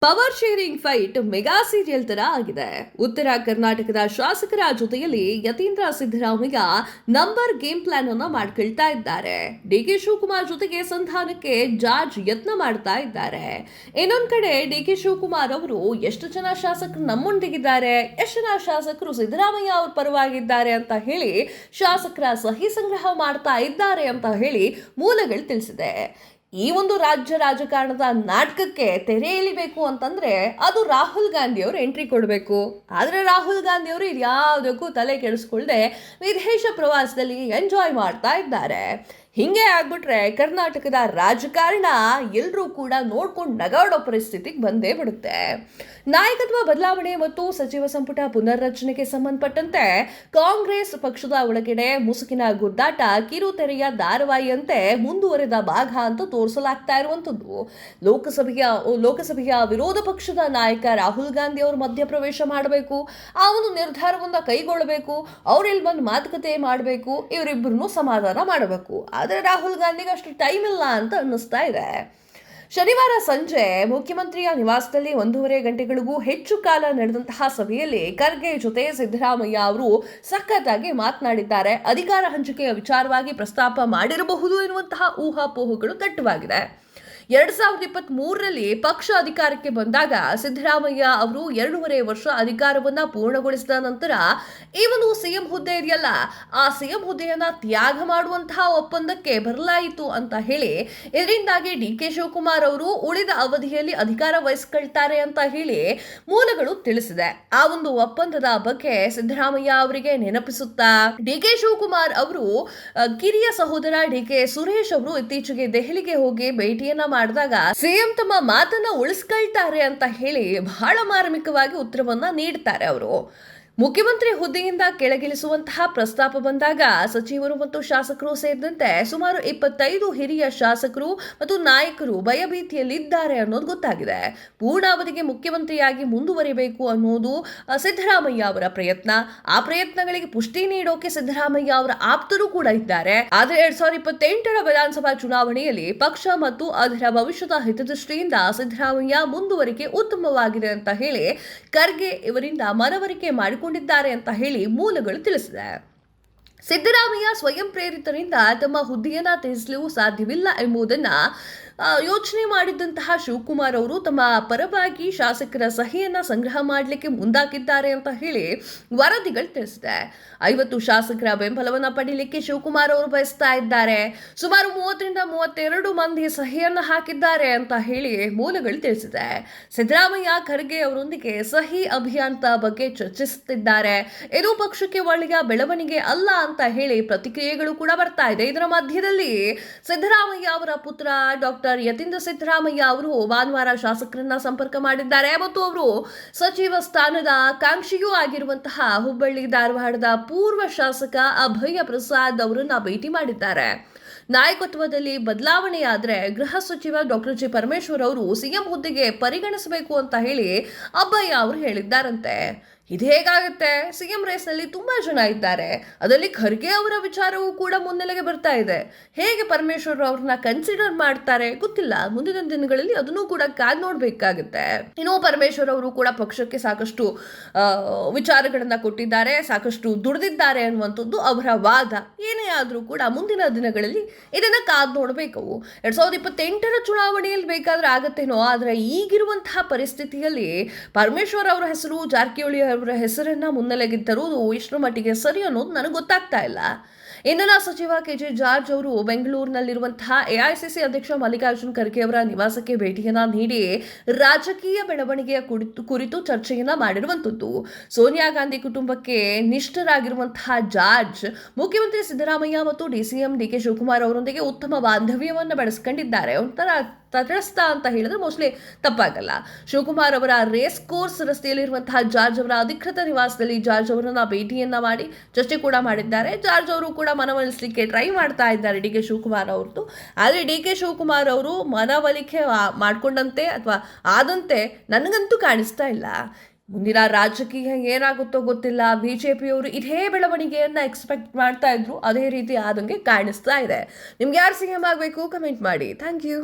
Power sharing fight mega serial ತರ ಆಗಿದೆ. ಉತ್ತರ ಕರ್ನಾಟಕದ ಶಾಸಕರ ಜೊತೆಯಲ್ಲಿ Yathindra Siddaramaiah number game plan ಅನ್ನ ಮಾಡ್ಕೊಳ್ತಾ ಇದ್ದಾರೆ. ಡಿಕೆ ಶಿವಕುಮಾರ್ ಜೊತೆಗೆ ಸಂಧಾನಕ್ಕೆ ಜಾರ್ಜ್ ಯತ್ನ ಮಾಡ್ತಾ ಇದ್ದಾರೆ. ಇನ್ನೊಂದ್ ಕಡೆ ಡಿಕೆ ಶಿವಕುಮಾರ್ ಅವರು ಎಷ್ಟು ಜನ ಶಾಸಕರು ನಮ್ಮೊಂದಿಗಿದ್ದಾರೆ, ಎಷ್ಟು ಜನ ಶಾಸಕರು ಸಿದ್ದರಾಮಯ್ಯ ಅವ್ರ ಪರವಾಗಿದ್ದಾರೆ ಅಂತ ಹೇಳಿ ಶಾಸಕರ ಸಹಿ ಸಂಗ್ರಹ ಮಾಡ್ತಾ ಇದ್ದಾರೆ ಅಂತ ಹೇಳಿ ಮೂಲಗಳು ತಿಳಿಸಿದೆ. ಈ ಒಂದು ರಾಜ್ಯ ರಾಜಕಾರಣದ ನಾಟಕಕ್ಕೆ ತೆರೆ ಎಳಿಬೇಕು ಅಂತಂದ್ರೆ ಅದು ರಾಹುಲ್ ಗಾಂಧಿ ಅವರು ಎಂಟ್ರಿ ಕೊಡಬೇಕು. ಆದ್ರೆ ರಾಹುಲ್ ಗಾಂಧಿ ಅವರು ಇದ್ಯಾವುದಕ್ಕೂ ತಲೆ ಕೆಡಿಸ್ಕೊಳ್ದೆ ವಿದೇಶ ಪ್ರವಾಸದಲ್ಲಿ ಎಂಜಾಯ್ ಮಾಡ್ತಾ ಇದ್ದಾರೆ. ಹಿಂಗೆ ಆಗ್ಬಿಟ್ರೆ ಕರ್ನಾಟಕದ ರಾಜಕಾರಣ ಎಲ್ಲರೂ ಕೂಡ ನೋಡ್ಕೊಂಡು ನಗಾಡೋ ಪರಿಸ್ಥಿತಿಗೆ ಬಂದೇ ಬಿಡುತ್ತೆ. ನಾಯಕತ್ವ ಬದಲಾವಣೆ ಮತ್ತು ಸಚಿವ ಸಂಪುಟ ಪುನರ್ರಚನೆಗೆ ಸಂಬಂಧಪಟ್ಟಂತೆ ಕಾಂಗ್ರೆಸ್ ಪಕ್ಷದ ಒಳಗಡೆ ಮುಸುಕಿನ ಗುದ್ದಾಟ ಕಿರುತೆರೆಯ ಧಾರಾವಾಹಿಯಂತೆ ಮುಂದುವರೆದ ಭಾಗ ಅಂತ ತೋರಿಸಲಾಗ್ತಾ ಇರುವಂತದ್ದು. ಲೋಕಸಭೆಯ ವಿರೋಧ ಪಕ್ಷದ ನಾಯಕ ರಾಹುಲ್ ಗಾಂಧಿ ಅವರು ಮಧ್ಯಪ್ರವೇಶ ಮಾಡಬೇಕು, ಆ ಒಂದು ನಿರ್ಧಾರವನ್ನ ಕೈಗೊಳ್ಳಬೇಕು, ಅವ್ರಲ್ಲಿ ಬಂದು ಮಾತುಕತೆ ಮಾಡಬೇಕು, ಇವರಿಬ್ಬರನ್ನು ಸಮಾಧಾನ ಮಾಡಬೇಕು. ಆದರೆ ರಾಹುಲ್ ಗಾಂಧಿಗೆ ಅಷ್ಟು ಟೈಮ್ ಇಲ್ಲ ಅಂತ ಅನ್ನಿಸ್ತಾ ಇದೆ. ಶನಿವಾರ ಸಂಜೆ ಮುಖ್ಯಮಂತ್ರಿಯ ನಿವಾಸದಲ್ಲಿ 1.5 ಗಂಟೆಗಳಿಗೂ ಹೆಚ್ಚು ಕಾಲ ನಡೆದಂತಹ ಸಭೆಯಲ್ಲಿ ಖರ್ಗೆ ಜೊತೆ ಸಿದ್ದರಾಮಯ್ಯ ಅವರು ಸಖತ್ತಾಗಿ ಮಾತನಾಡಿದ್ದಾರೆ. ಅಧಿಕಾರ ಹಂಚಿಕೆಯ ವಿಚಾರವಾಗಿ ಪ್ರಸ್ತಾಪ ಮಾಡಿರಬಹುದು ಎನ್ನುವಂತಹ ಊಹಾಪೋಹಗಳು ದಟ್ಟವಾಗಿದೆ. 2023ರಲ್ಲಿ ಪಕ್ಷ ಅಧಿಕಾರಕ್ಕೆ ಬಂದಾಗ ಸಿದ್ದರಾಮಯ್ಯ ಅವರು 2.5 ವರ್ಷ ಅಧಿಕಾರವನ್ನ ಪೂರ್ಣಗೊಳಿಸಿದ ನಂತರ ಈ ಒಂದು ಸಿಎಂ ಹುದ್ದೆ ಇದೆಯಲ್ಲ, ಆ ಸಿಎಂ ಹುದ್ದೆಯನ್ನ ತ್ಯಾಗ ಮಾಡುವಂತಹ ಒಪ್ಪಂದಕ್ಕೆ ಬರಲಾಯಿತು ಅಂತ ಹೇಳಿ ಇದರಿಂದಾಗಿ ಡಿಕೆ ಶಿವಕುಮಾರ್ ಅವರು ಉಳಿದ ಅವಧಿಯಲ್ಲಿ ಅಧಿಕಾರ ವಹಿಸಿಕೊಳ್ತಾರೆ ಅಂತ ಹೇಳಿ ಮೂಲಗಳು ತಿಳಿಸಿದೆ. ಆ ಒಂದು ಒಪ್ಪಂದದ ಬಗ್ಗೆ ಸಿದ್ದರಾಮಯ್ಯ ಅವರಿಗೆ ನೆನಪಿಸುತ್ತಾ ಡಿಕೆ ಶಿವಕುಮಾರ್ ಅವರು ಕಿರಿಯ ಸಹೋದರ ಡಿಕೆ ಸುರೇಶ್ ಅವರು ಇತ್ತೀಚೆಗೆ ದೆಹಲಿಗೆ ಹೋಗಿ ಭೇಟಿಯನ್ನ ಮಾಡಿದಾಗ ಸಿಎಂ ತಮ್ಮ ಮಾತನ್ನ ಉಳಿಸ್ಕೊಳ್ತಾರೆ ಅಂತ ಹೇಳಿ ಬಹಳ ಮಾರ್ಮಿಕವಾಗಿ ಉತ್ತರವನ್ನ ನೀಡ್ತಾರೆ. ಅವರು ಮುಖ್ಯಮಂತ್ರಿ ಹುದ್ದೆಯಿಂದ ಕೆಳಗಿಳಿಸುವಂತಹ ಪ್ರಸ್ತಾಪ ಬಂದಾಗ ಸಚಿವರು ಮತ್ತು ಶಾಸಕರು ಸೇರಿದಂತೆ ಸುಮಾರು 25 ಹಿರಿಯ ಶಾಸಕರು ಮತ್ತು ನಾಯಕರು ಭಯಭೀತಿಯಲ್ಲಿದ್ದಾರೆ ಅನ್ನೋದು ಗೊತ್ತಾಗಿದೆ. ಪೂರ್ಣಾವಧಿಗೆ ಮುಖ್ಯಮಂತ್ರಿಯಾಗಿ ಮುಂದುವರಿಬೇಕು ಅನ್ನೋದು ಸಿದ್ದರಾಮಯ್ಯ ಅವರ ಪ್ರಯತ್ನ. ಆ ಪ್ರಯತ್ನಗಳಿಗೆ ಪುಷ್ಟಿ ನೀಡೋಕೆ ಸಿದ್ದರಾಮಯ್ಯ ಅವರ ಆಪ್ತರು ಕೂಡ ಇದ್ದಾರೆ. ಆದರೆ 2028ರ ವಿಧಾನಸಭಾ ಚುನಾವಣೆಯಲ್ಲಿ ಪಕ್ಷ ಮತ್ತು ಅದರ ಭವಿಷ್ಯದ ಹಿತದೃಷ್ಟಿಯಿಂದ ಸಿದ್ದರಾಮಯ್ಯ ಮುಂದುವರಿಕೆ ಉತ್ತಮವಾಗಿದೆ ಅಂತ ಹೇಳಿ ಖರ್ಗೆ ಇವರಿಂದ ಮನವರಿಕೆ ಮಾಡಿಕೊಂಡಿದ್ದಾರೆ ಅಂತ ಹೇಳಿ ಮೂಲಗಳು ತಿಳಿಸಿದೆ. ಸಿದ್ದರಾಮಯ್ಯ ಸ್ವಯಂ ಪ್ರೇರಿತರಿಂದ ತಮ್ಮ ಹುದ್ದೆಯನ್ನ ತ್ಯಜಿಸಲು ಸಾಧ್ಯವಿಲ್ಲ ಎಂಬುದನ್ನ ಯೋಚನೆ ಮಾಡಿದಂತಹ ಶಿವಕುಮಾರ್ ಅವರು ತಮ್ಮ ಪರವಾಗಿ ಶಾಸಕರ ಸಹಿಯನ್ನ ಸಂಗ್ರಹ ಮಾಡಲಿಕ್ಕೆ ಮುಂದಾಗಿದ್ದಾರೆ ಅಂತ ಹೇಳಿ ವರದಿಗಳು ತಿಳಿಸಿದೆ. 50 ಶಾಸಕರ ಬೆಂಬಲವನ್ನ ಪಡೆಯಲಿಕ್ಕೆ ಶಿವಕುಮಾರ್ ಅವರು ಬಯಸ್ತಾ ಇದ್ದಾರೆ. ಸುಮಾರು 30ರಿಂದ 32 ಮಂದಿ ಸಹಿಯನ್ನ ಹಾಕಿದ್ದಾರೆ ಅಂತ ಹೇಳಿ ಮೂಲಗಳು ತಿಳಿಸಿದೆ. ಸಿದ್ದರಾಮಯ್ಯ ಖರ್ಗೆ ಅವರೊಂದಿಗೆ ಸಹಿ ಅಭಿಯಾನದ ಬಗ್ಗೆ ಚರ್ಚಿಸುತ್ತಿದ್ದಾರೆ. ಇದು ಪಕ್ಷಕ್ಕೆ ಒಳ್ಳೆಯ ಬೆಳವಣಿಗೆ ಅಲ್ಲ ಅಂತ ಹೇಳಿ ಪ್ರತಿಕ್ರಿಯೆಗಳು ಕೂಡ ಬರ್ತಾ ಇದೆ. ಇದರ ಮಧ್ಯದಲ್ಲಿ ಸಿದ್ದರಾಮಯ್ಯ ಅವರ ಪುತ್ರ ಡಾಕ್ಟರ್ ಯತೀಂದ್ರ ಸಿದ್ದರಾಮಯ್ಯ ಅವರು ಭಾನುವಾರ ಶಾಸಕರನ್ನ ಸಂಪರ್ಕ ಮಾಡಿದ್ದಾರೆ ಮತ್ತು ಅವರು ಸಚಿವ ಸ್ಥಾನದ ಆಕಾಂಕ್ಷಿಯೂ ಆಗಿರುವಂತಹ ಹುಬ್ಬಳ್ಳಿ ಧಾರವಾಡದ ಪೂರ್ವ ಶಾಸಕ ಅಭಯ ಪ್ರಸಾದ್ ಅವರನ್ನ ಭೇಟಿ ಮಾಡಿದ್ದಾರೆ. ನಾಯಕತ್ವದಲ್ಲಿ ಬದಲಾವಣೆಯಾದ್ರೆ ಗೃಹ ಸಚಿವ ಡಾಕ್ಟರ್ ಜಿ ಪರಮೇಶ್ವರ್ ಅವರು ಸಿಎಂ ಹುದ್ದೆಗೆ ಪರಿಗಣಿಸಬೇಕು ಅಂತ ಹೇಳಿ ಅಬ್ಬಯ್ಯ ಅವರು ಹೇಳಿದ್ದಾರಂತೆ. ಇದು ಹೇಗಾಗುತ್ತೆ? ಸಿಎಂ ರೇಸ್ನಲ್ಲಿ ತುಂಬಾ ಜನ ಇದ್ದಾರೆ, ಅದರಲ್ಲಿ ಖರ್ಗೆ ಅವರ ವಿಚಾರವೂ ಕೂಡ ಮುನ್ನೆಲೆಗೆ ಬರ್ತಾ ಇದೆ. ಹೇಗೆ ಪರಮೇಶ್ವರ್ ಅವ್ರನ್ನ ಕನ್ಸಿಡರ್ ಮಾಡ್ತಾರೆ ಗೊತ್ತಿಲ್ಲ. ಮುಂದಿನ ದಿನಗಳಲ್ಲಿ ಅದನ್ನು ಕೂಡ ಕಾದ್ ನೋಡ್ಬೇಕಾಗುತ್ತೆ. ಇನ್ನು ಪರಮೇಶ್ವರ್ ಅವರು ಕೂಡ ಪಕ್ಷಕ್ಕೆ ಸಾಕಷ್ಟು ವಿಚಾರಗಳನ್ನ ಕೊಟ್ಟಿದ್ದಾರೆ, ಸಾಕಷ್ಟು ದುಡಿದಿದ್ದಾರೆ ಅನ್ನುವಂಥದ್ದು ಅವರ ವಾದ. ಏನೇ ಆದ್ರೂ ಕೂಡ ಮುಂದಿನ ದಿನಗಳಲ್ಲಿ ಇದನ್ನ ಕಾದ್ ನೋಡ್ಬೇಕು. 2028ರ ಚುನಾವಣೆಯಲ್ಲಿ ಬೇಕಾದ್ರೆ ಆಗತ್ತೇನೋ, ಆದ್ರೆ ಈಗಿರುವಂತಹ ಪರಿಸ್ಥಿತಿಯಲ್ಲಿ ಪರಮೇಶ್ವರ್ ಅವರ ಹೆಸರು, ಜಾರಕಿಹೊಳಿ ಅವರ ಹೆಸರನ್ನ ಮುನ್ನೆಲೆಗೆ ತರುವುದು ಇಷ್ಟರ ಮಟ್ಟಿಗೆ ಸರಿ ಅನ್ನೋದು ನನಗೆ ಗೊತ್ತಾಗ್ತಾ ಇಲ್ಲ. ಇಂಧನ ಸಚಿವ ಕೆಜೆ ಜಾರ್ಜ್ ಅವರು ಬೆಂಗಳೂರಿನಲ್ಲಿರುವಂತಹ ಎಐಸಿಸಿ ಅಧ್ಯಕ್ಷ ಮಲ್ಲಿಕಾರ್ಜುನ್ ಖರ್ಗೆ ಅವರ ನಿವಾಸಕ್ಕೆ ಭೇಟಿಯನ್ನ ನೀಡಿ ರಾಜಕೀಯ ಬೆಳವಣಿಗೆಯ ಕುರಿತು ಚರ್ಚೆಯನ್ನ ಮಾಡಿರುವಂತದ್ದು. ಸೋನಿಯಾ ಗಾಂಧಿ ಕುಟುಂಬಕ್ಕೆ ನಿಷ್ಠರಾಗಿರುವಂತಹ ಜಾರ್ಜ್ ಮುಖ್ಯಮಂತ್ರಿ ಸಿದ್ದರಾಮಯ್ಯ ಮತ್ತು ಡಿಸಿಎಂ ಡಿಕೆ ಶಿವಕುಮಾರ್ ಅವರೊಂದಿಗೆ ಉತ್ತಮ ಬಾಂಧವ್ಯವನ್ನ ಬೆಳೆಸ್ಕೊಂಡಿದ್ದಾರೆ. ಒಂಥರ ತಟಸ್ಥ ಅಂತ ಹೇಳಿದ್ರೆ ಮೋಸ್ಟ್ಲಿ ತಪ್ಪಾಗಲ್ಲ. ಶಿವಕುಮಾರ್ ಅವರ ರೇಸ್ ಕೋರ್ಸ್ ರಸ್ತೆಯಲ್ಲಿರುವಂತಹ ಜಾರ್ಜ್ ಅವರ ಅಧಿಕೃತ ನಿವಾಸದಲ್ಲಿ ಜಾರ್ಜ್ ಅವರನ್ನ ಭೇಟಿಯನ್ನ ಮಾಡಿ ಚರ್ಚೆ ಕೂಡ ಮಾಡಿದ್ದಾರೆ. ಜಾರ್ಜ್ ಅವರು ಕೂಡ ಮನವೊಲಿಸಲಿಕ್ಕೆ ಟ್ರೈ ಮಾಡ್ತಾ ಇದ್ದಾರೆ ಡಿ ಕೆ ಶಿವಕುಮಾರ್ ಅವ್ರದ್ದು. ಆದರೆ ಡಿ ಕೆ ಶಿವಕುಮಾರ್ ಅವರು ಮನವೊಲಿಕೆ ಮಾಡ್ಕೊಂಡಂತೆ ಅಥವಾ ಆದಂತೆ ನನಗಂತೂ ಕಾಣಿಸ್ತಾ ಇಲ್ಲ. ಮುಂದಿನ ರಾಜಕೀಯ ಏನಾಗುತ್ತೋ ಗೊತ್ತಿಲ್ಲ. ಬಿಜೆಪಿಯವರು ಇದೇ ಬೆಳವಣಿಗೆಯನ್ನ ಎಕ್ಸ್ಪೆಕ್ಟ್ ಮಾಡ್ತಾ ಇದ್ರು, ಅದೇ ರೀತಿ ಆದಂಗೆ ಕಾಣಿಸ್ತಾ ಇದೆ. ನಿಮ್ಗೆ ಯಾರು ಸಿಎಂ ಆಗಬೇಕು ಕಮೆಂಟ್ ಮಾಡಿ. Thank you.